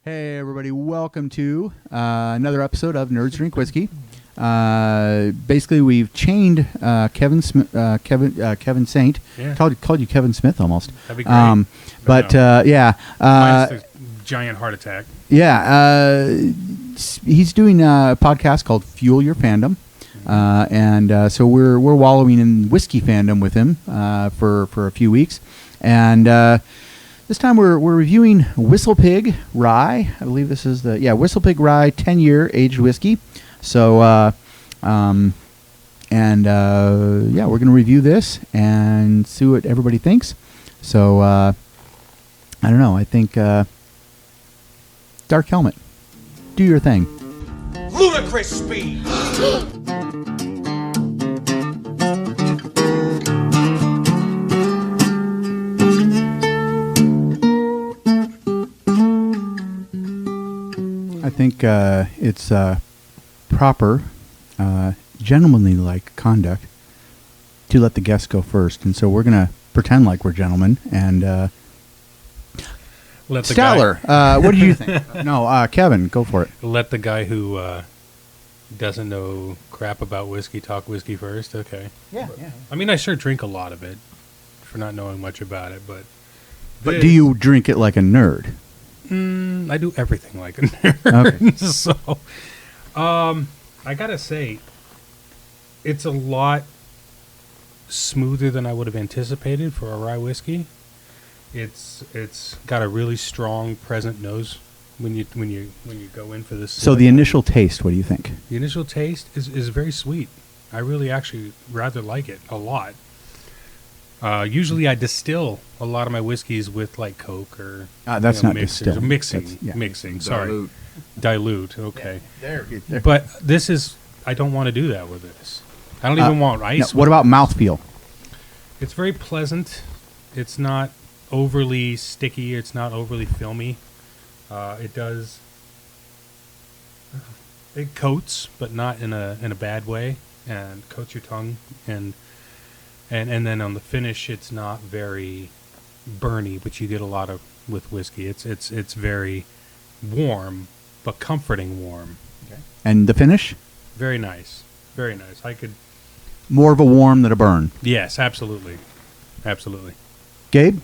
Hey everybody, welcome to another episode of Nerds Drink Whiskey. Basically, we've chained Kevin Saint. Yeah. Called you Kevin Smith almost. That'd be great. Yeah. Minus the giant heart attack. Yeah. He's doing a podcast called Fuel Your Fandom. So we're wallowing in whiskey fandom with him for a few weeks. And this time we're reviewing WhistlePig Rye. I believe this is WhistlePig Rye 10-year aged whiskey. So we're going to review this and see what everybody thinks. So I don't know. I think Dark Helmet, do your thing. Ludicrous speed. I think it's proper, gentlemanly-like conduct to let the guests go first, and so we're gonna pretend like we're gentlemen. And Let the Stellar, what do you think? No, Kevin, go for it. Let the guy who doesn't know crap about whiskey talk whiskey first. Okay. Yeah. I mean, I sure drink a lot of it for not knowing much about it, but But do you drink it like a nerd? I do everything like a nerd. Okay. So, I gotta say, it's a lot smoother than I would have anticipated for a rye whiskey. It's got a really strong present nose when you go in for this. So the initial taste, what do you think? The initial taste is very sweet. I really actually rather like it a lot. Usually I distill a lot of my whiskeys with like Coke or that's not mixers. distilling. Mixing. Sorry, dilute. Okay, There. but this is I don't want to do that with this. I don't even want ice. What about mouthfeel? It's very pleasant. It's not overly sticky. It's not overly filmy. It coats, but not in a bad way, and coats your tongue and then on the finish, it's not very burny, but you get a lot of with whiskey. It's very warm, but comforting warm. Okay. And the finish? Very nice, very nice. I could. More of a warm than a burn. Yes, absolutely. Gabe?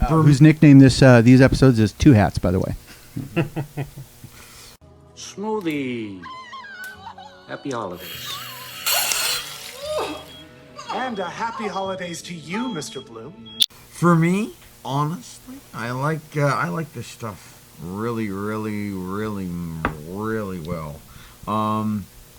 Whose nickname these episodes is Two Hats, by the way. Smoothie. Happy holidays. And a happy holidays to you, Mr. Blue. For me, honestly, I like this stuff really well.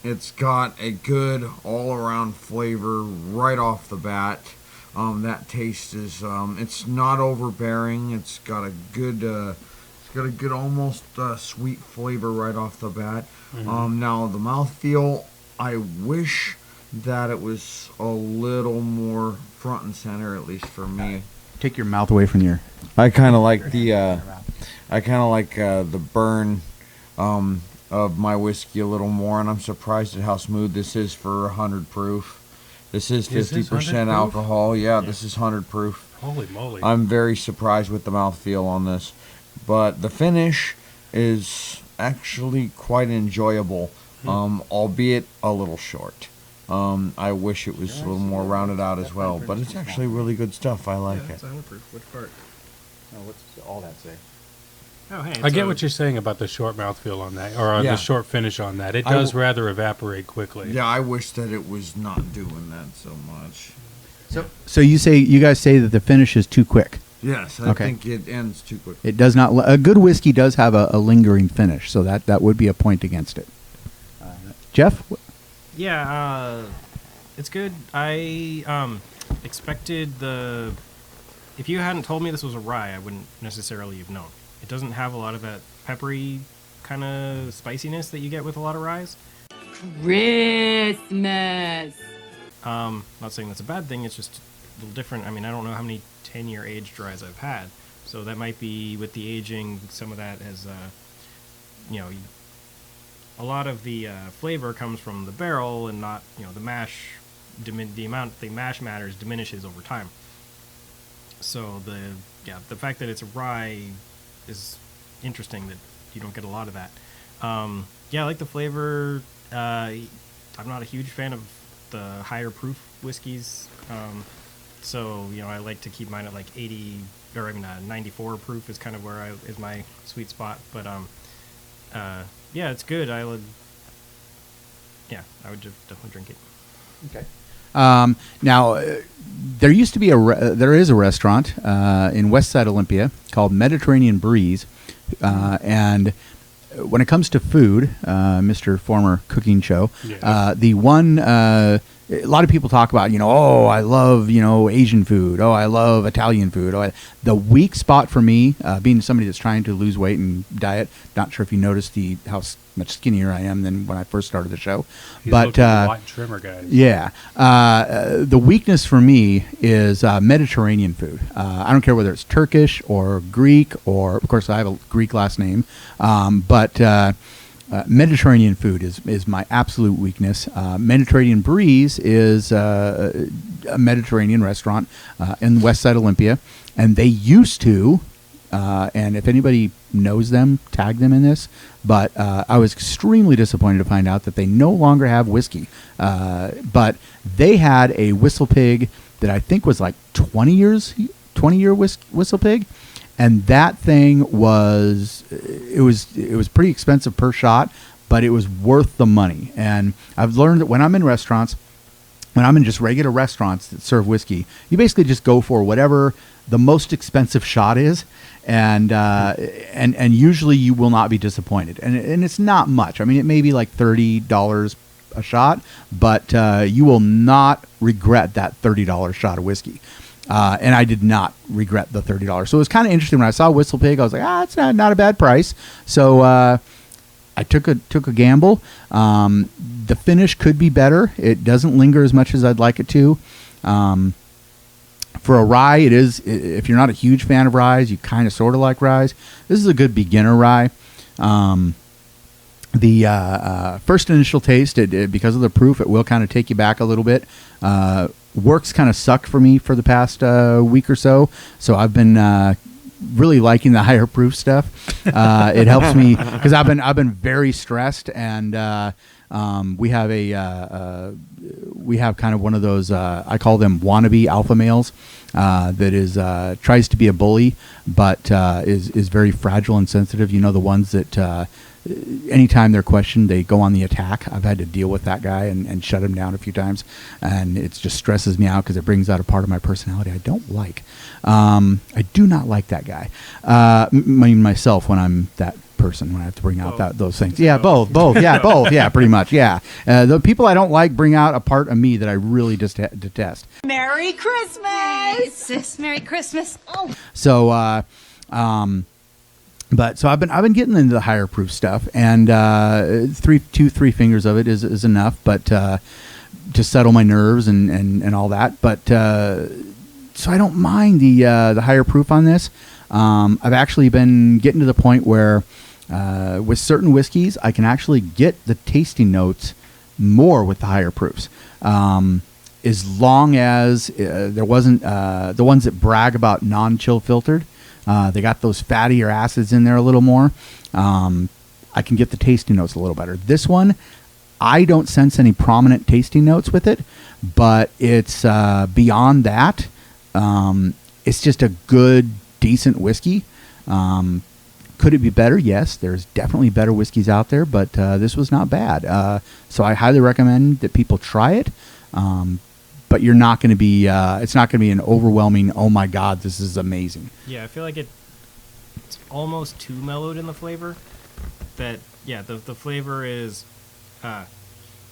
It's got a good all-around flavor right off the bat. That taste is it's not overbearing. It's got a good almost sweet flavor right off the bat. Mm-hmm. Now the mouthfeel, I wish that it was a little more front and center, at least for me. Take your mouth away from your... I kind of like the burn of my whiskey a little more, and I'm surprised at how smooth this is for 100 proof. This is 50% alcohol. Yeah, this is 100 proof. Holy moly! I'm very surprised with the mouthfeel on this, but the finish is actually quite enjoyable, albeit a little short. I wish it was a little more rounded out as well, but it's actually really good stuff. I like it. It's 100 proof. Which part? what's all that say? Oh, hey. I get what you're saying about the short mouthfeel on that, or the short finish on that. It does rather evaporate quickly. Yeah, I wish that it was not doing that so much. So you guys say that the finish is too quick. Yes, I think it ends too quick. It does not. A good whiskey does have a lingering finish, so that would be a point against it. Jeff? Yeah, it's good. I expected if you hadn't told me this was a rye, I wouldn't necessarily have known. It doesn't have a lot of that peppery kind of spiciness that you get with a lot of ryes. Christmas. Not saying that's a bad thing. It's just a little different. I mean, I don't know how many 10-year aged ryes I've had, so that might be with the aging. Some of that has, a lot of the flavor comes from the barrel and not, the mash. The amount the mash matters diminishes over time. So the fact that it's a rye is interesting that you don't get a lot of that. Yeah, I like the flavor. I'm not a huge fan of the higher proof whiskeys. So, I like to keep mine at like 80 or even 94 proof is kind of where is my sweet spot. But yeah, it's good. I would just definitely drink it. Okay. Now, there used to be there is a restaurant in Westside Olympia called Mediterranean Breeze, and when it comes to food, Mr. Former Cooking Show, the one a lot of people talk about, oh, I love, Asian food. Oh, I love Italian food. The weak spot for me, being somebody that's trying to lose weight and diet, not sure if you noticed how much skinnier I am than when I first started the show. He's but a lot trimmer, guys. Yeah. The weakness for me is Mediterranean food. I don't care whether it's Turkish or Greek, or, of course, I have a Greek last name. But Mediterranean food is my absolute weakness. Mediterranean Breeze is a Mediterranean restaurant in Westside Olympia, and they used to, and if anybody knows them, tag them in this, but I was extremely disappointed to find out that they no longer have whiskey. But they had a WhistlePig that I think was like 20-year WhistlePig. And that thing was pretty expensive per shot, but it was worth the money. And I've learned that when I'm in restaurants, when I'm in just regular restaurants that serve whiskey, you basically just go for whatever the most expensive shot is, and usually you will not be disappointed. And it's not much. I mean, it may be like $30 a shot, but you will not regret that $30 shot of whiskey. And I did not regret the $30. So it was kind of interesting when I saw WhistlePig. I was like, it's not a bad price. So I took a gamble. The finish could be better. It doesn't linger as much as I'd like it to. For a rye, it is. If you're not a huge fan of ryes, you kind of sort of like ryes. This is a good beginner rye. The first initial taste, because of the proof, it will kind of take you back a little bit. Works kind of sucked for me for the past week or so. So I've been really liking the higher proof stuff. It helps me because I've been very stressed, and we have kind of one of those I call them wannabe alpha males that is tries to be a bully, but is very fragile and sensitive. The ones that anytime they're questioned, they go on the attack. I've had to deal with that guy and shut him down a few times, and it just stresses me out because it brings out a part of my personality I don't like. I do not like that guy. Myself when I'm that person, when I have to bring out those things. Yeah, both. Yeah, both. Yeah, pretty much. Yeah. The people I don't like bring out a part of me that I really just detest. Merry Christmas! Hey, sis, Merry Christmas. Oh. So, but so I've been getting into the higher proof stuff, and 3 fingers of it is enough, but to settle my nerves and all that. But so I don't mind the higher proof on this. I've actually been getting to the point where with certain whiskeys, I can actually get the tasting notes more with the higher proofs. As long as there wasn't the ones that brag about non-chill filtered. They got those fattier acids in there a little more. I can get the tasting notes a little better. This one, I don't sense any prominent tasting notes with it, but it's beyond that. It's just a good, decent whiskey. Could it be better? Yes, there's definitely better whiskeys out there, but this was not bad. So I highly recommend that people try it. But you're not going to be, it's not going to be an overwhelming, oh my God, this is amazing. Yeah, I feel like it's almost too mellowed in the flavor. That, yeah, the flavor is,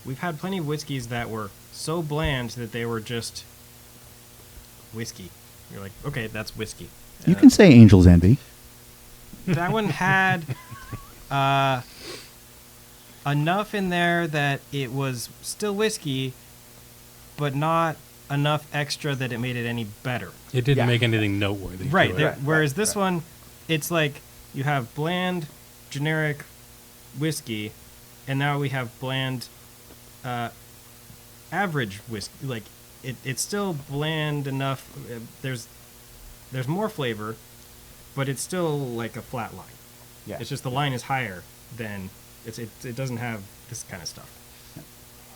we've had plenty of whiskeys that were so bland that they were just whiskey. You're like, okay, that's whiskey. You can say Angel's Envy. That one had enough in there that it was still whiskey, but not enough extra that it made it any better. It didn't make anything noteworthy. Right. Whereas this one, it's like you have bland, generic whiskey, and now we have bland, average whiskey. Like it's still bland enough. There's more flavor, but it's still like a flat line. Yeah. It's just the line is higher than it doesn't have this kind of stuff.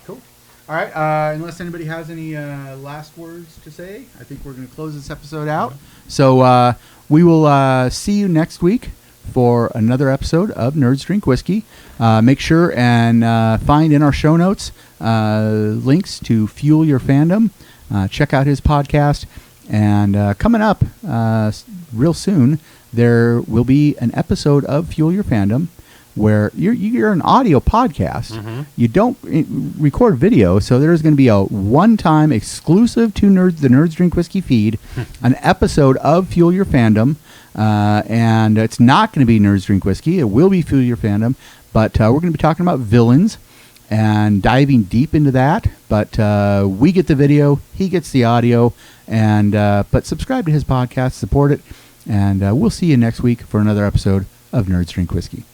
Cool. All right. Unless anybody has any last words to say, I think we're going to close this episode out. So we will see you next week for another episode of Nerds Drink Whiskey. Make sure and find in our show notes links to Fuel Your Fandom. Check out his podcast. And coming up real soon, there will be an episode of Fuel Your Fandom where you're an audio podcast. Mm-hmm. You don't record video, so there's going to be a one-time exclusive to the Nerds Drink Whiskey feed, an episode of Fuel Your Fandom, and it's not going to be Nerds Drink Whiskey. It will be Fuel Your Fandom, but we're going to be talking about villains and diving deep into that. But we get the video, he gets the audio, and but subscribe to his podcast, support it, and we'll see you next week for another episode of Nerds Drink Whiskey.